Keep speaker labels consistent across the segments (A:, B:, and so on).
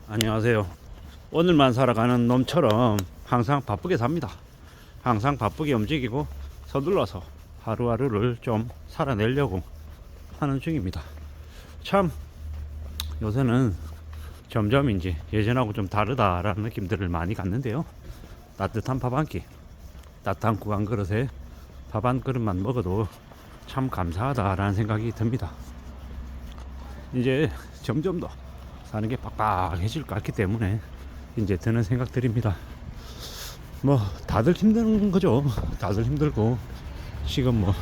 A: 안녕하세요. 오늘만 살아가는 놈처럼 항상 바쁘게 삽니다. 항상 바쁘게 움직이고 서둘러서 하루하루를 좀 살아내려고 하는 중입니다. 참 요새는 점점 이제 예전하고 좀 다르다라는 느낌들을 많이 갖는데요. 따뜻한 밥 한 끼, 따뜻한 국 한 그릇에 밥 한 그릇만 먹어도 참 감사하다라는 생각이 듭니다. 이제 점점 더 사는 게 빡빡해질 것 같기 때문에 이제 드는 생각들입니다. 뭐 다들 힘든 거죠. 다들 힘들고 지금 뭐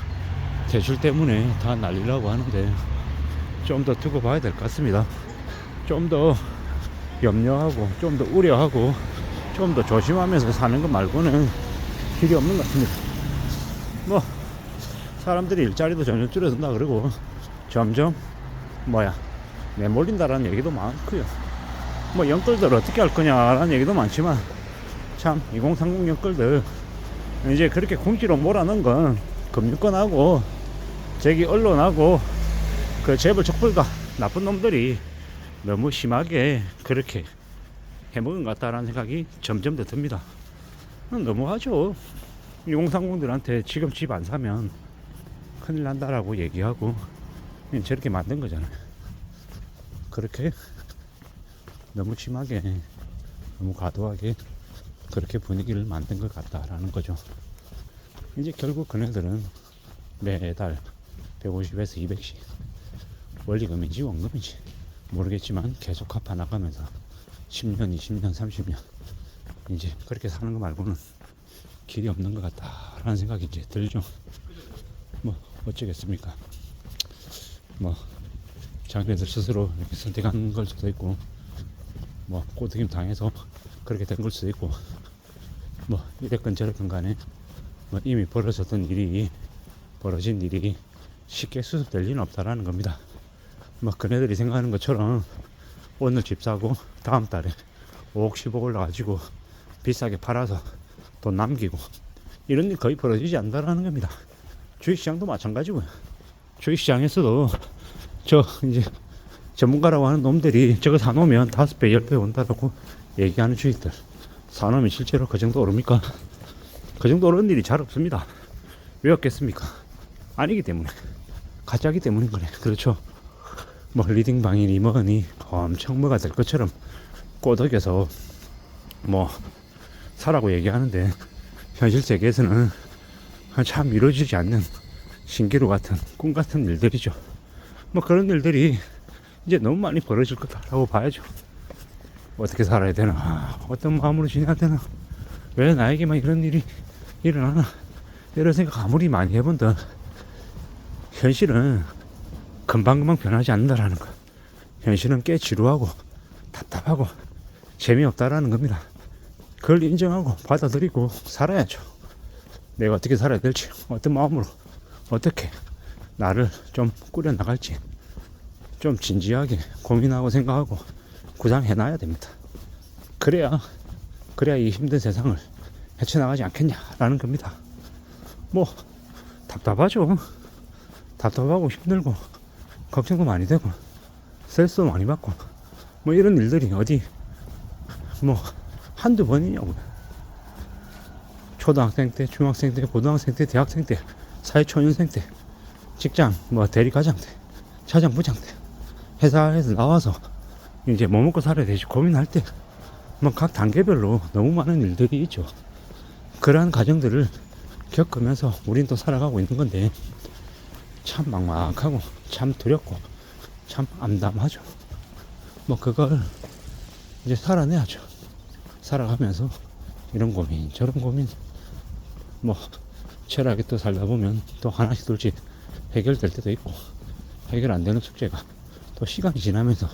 A: 대출 때문에 다 날리려고 하는데 좀 더 두고 봐야 될 것 같습니다. 좀 더 염려하고 좀 더 우려하고 좀 더 조심하면서 사는 것 말고는 길이 없는 것 같습니다. 뭐 사람들이 일자리도 점점 줄어든다 그러고 점점 내몰린다라는 얘기도 많고요. 뭐 영끌들 어떻게 할 거냐라는 얘기도 많지만 참 2030 영끌들 이제 그렇게 궁지로 몰아넣은 건 금융권하고 저기 언론하고 그 재벌 척불가 나쁜 놈들이 너무 심하게 그렇게 해먹은 것 같다라는 생각이 점점 더 듭니다. 너무하죠. 2030들한테 지금 집 안 사면 큰일 난다라고 얘기하고 저렇게 만든 거잖아요. 그렇게 너무 심하게 너무 과도하게 그렇게 분위기를 만든 것 같다라는 거죠. 이제 결국 그네들은 매달 150에서 200씩 원리금인지 원금인지 모르겠지만 계속 갚아 나가면서 10년, 20년, 30년 이제 그렇게 사는 거 말고는 길이 없는 것 같다라는 생각이 이제 들죠. 뭐 어쩌겠습니까. 뭐 자기네들 스스로 이렇게 선택한 걸 수도 있고 뭐 꼬드김 당해서 그렇게 된 걸 수도 있고 뭐 이랬건 저랬건 간에 뭐 이미 벌어진 일이 쉽게 수습될 리는 없다라는 겁니다. 뭐 그네들이 생각하는 것처럼 오늘 집 사고 다음 달에 5억 10억 올라가지고 비싸게 팔아서 돈 남기고 이런 일 거의 벌어지지 않는다라는 겁니다. 주식시장도 마찬가지고요. 주식시장에서도 저 이제 전문가라고 하는 놈들이 저거 사놓으면 5배 10배 온다라고 얘기하는 주식들 사놓으면 실제로 그 정도 오릅니까? 그 정도 오르는 일이 잘 없습니다. 왜 없겠습니까? 아니기 때문에 가짜기 때문인 거네. 그렇죠. 뭐 리딩방이니 뭐니 엄청 뭐가 될 것처럼 꼬덕여서 뭐 사라고 얘기하는데 현실 세계에서는 참 이루어지지 않는 신기루 같은 꿈 같은 일들이죠. 뭐 그런 일들이 이제 너무 많이 벌어질 거다라고 봐야죠. 어떻게 살아야 되나, 어떤 마음으로 지내야 되나, 왜 나에게만 이런 일이 일어나나, 이런 생각 아무리 많이 해본다 현실은 금방금방 변하지 않는다라는 거. 현실은 꽤 지루하고 답답하고 재미없다라는 겁니다. 그걸 인정하고 받아들이고 살아야죠. 내가 어떻게 살아야 될지, 어떤 마음으로 어떻게 나를 좀 꾸려나갈지 좀 진지하게 고민하고 생각하고 구상해놔야 됩니다. 그래야 이 힘든 세상을 헤쳐나가지 않겠냐라는 겁니다. 뭐 답답하죠. 답답하고 힘들고 걱정도 많이 되고 스트레스도 많이 받고 뭐 이런 일들이 어디 뭐 한두 번이냐고요. 초등학생 때, 중학생 때, 고등학생 때, 대학생 때, 사회초년생 때, 직장, 뭐 대리과장 때, 차장, 부장 때, 회사에서 나와서 이제 뭐 먹고 살아야 되지 고민할 때, 뭐 각 단계별로 너무 많은 일들이 있죠. 그러한 과정들을 겪으면서 우린 또 살아가고 있는 건데, 참 막막하고, 참 두렵고, 참 암담하죠. 뭐 그걸 이제 살아내야죠. 살아가면서 이런 고민, 저런 고민, 뭐 철학에 또 살다 보면 또 하나씩 둘씩 해결될 때도 있고 해결 안 되는 숙제가 또 시간이 지나면서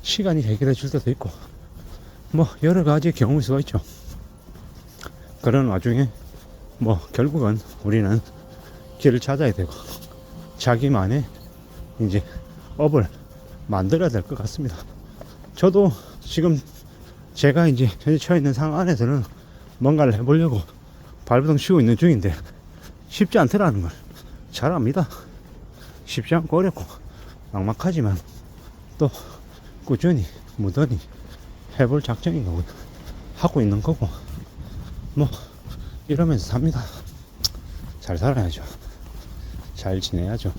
A: 시간이 해결해 줄 때도 있고 뭐 여러 가지 경우일 수가 있죠. 그런 와중에 뭐 결국은 우리는 길을 찾아야 되고 자기만의 이제 업을 만들어야 될 것 같습니다. 저도 지금 제가 이제 현재 처해 있는 상황 안에서는 뭔가를 해보려고 발버둥 치고 있는 중인데 쉽지 않더라는 걸 잘 압니다. 쉽지 않고 어렵고 막막하지만 또 꾸준히 무던히 해볼 작정인 거고 하고 있는 거고 뭐 이러면서 삽니다. 잘 살아야죠. 잘 지내야죠.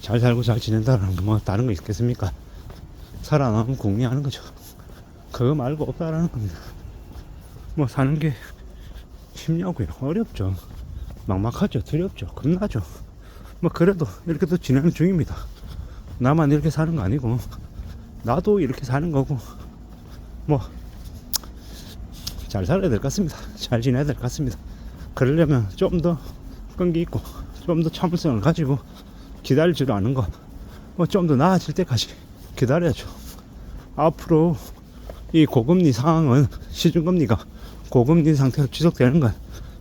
A: 잘 살고 잘 지낸다라는 거 뭐 다른 거 있겠습니까? 살아남으면 궁리하는 거죠. 그거 말고 없다라는 겁니다. 뭐 사는 게 쉽냐고요? 어렵죠. 막막하죠. 두렵죠. 겁나죠. 뭐 그래도 이렇게 또 진행 중입니다. 나만 이렇게 사는 거 아니고 나도 이렇게 사는 거고 뭐 잘 살아야 될 것 같습니다. 잘 지내야 될 것 같습니다. 그러려면 좀 더 끈기 있고 좀 더 참을성을 가지고 기다릴 줄 아는 거 뭐 좀 더 나아질 때까지 기다려야죠. 앞으로 이 고금리 상황은 시중금리가 고금리 상태로 지속되는 건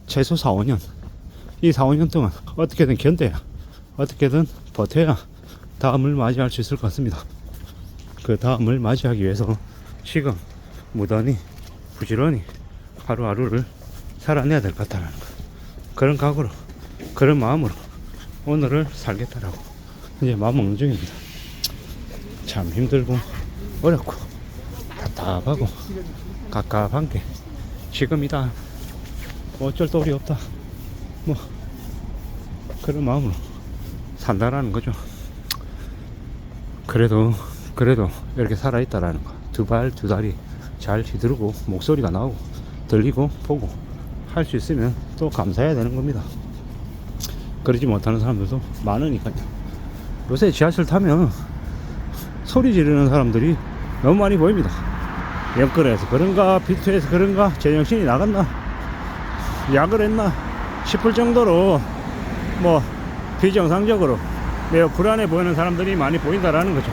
A: 최소 4, 5년 이 4, 5년 동안 어떻게든 견뎌야 어떻게든 버텨야 다음을 맞이할 수 있을 것 같습니다. 그 다음을 맞이하기 위해서 지금 무던히 부지런히 하루하루를 살아내야 될 것 같다는 거. 그런 각오로 그런 마음으로 오늘을 살겠다라고 이제 마음 먹는 중입니다. 참 힘들고 어렵고 답답하고 갑갑한 게 지금이다. 뭐 어쩔 도리 없다. 뭐 그런 마음으로 산다라는 거죠. 그래도 이렇게 살아있다라는 거. 두 발 두 다리 잘 휘두르고 목소리가 나오고 들리고 보고 할 수 있으면 또 감사해야 되는 겁니다. 그러지 못하는 사람들도 많으니까요. 요새 지하철 타면 소리 지르는 사람들이 너무 많이 보입니다. 옆거리에서 그런가 비투에서 그런가 제정신이 나갔나 약을 했나 싶을 정도로 뭐 비정상적으로 매우 불안해 보이는 사람들이 많이 보인다라는 거죠.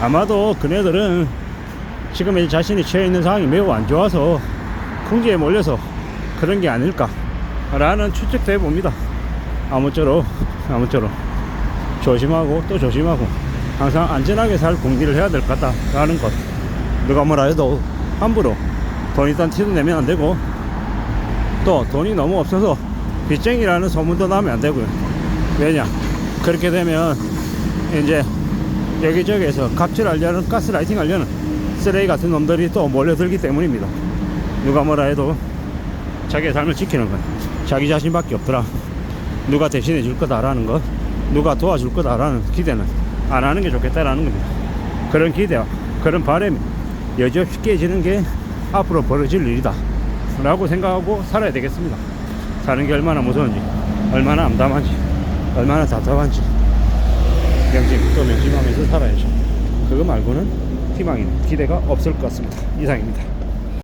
A: 아마도 그네들은 지금 자신이 처해 있는 상황이 매우 안 좋아서 궁지에 몰려서 그런 게 아닐까 라는 추측도 해봅니다. 아무쪼록 조심하고 또 조심하고 항상 안전하게 살 궁리를 해야 될 것 같다라는 것. 누가 뭐라 해도 함부로 돈 있다는 티도 내면 안 되고 또 돈이 너무 없어서 빚쟁이라는 소문도 나면 안 되고요. 왜냐 그렇게 되면 이제 여기저기에서 갑질하려는 가스라이팅 하려는 쓰레기 같은 놈들이 또 몰려들기 때문입니다. 누가 뭐라 해도 자기의 삶을 지키는 건 자기 자신밖에 없더라. 누가 대신해 줄 거다라는 것, 누가 도와줄 거다라는 기대는 안 하는 게 좋겠다라는 겁니다. 그런 기대와 그런 바람이 여지없이 깨지는 게 앞으로 벌어질 일이다 라고 생각하고 살아야 되겠습니다. 사는 게 얼마나 무서운지, 얼마나 암담한지, 얼마나 답답한지 명심하면서 살아야죠. 그거 말고는 희망이나 기대가 없을 것 같습니다. 이상입니다.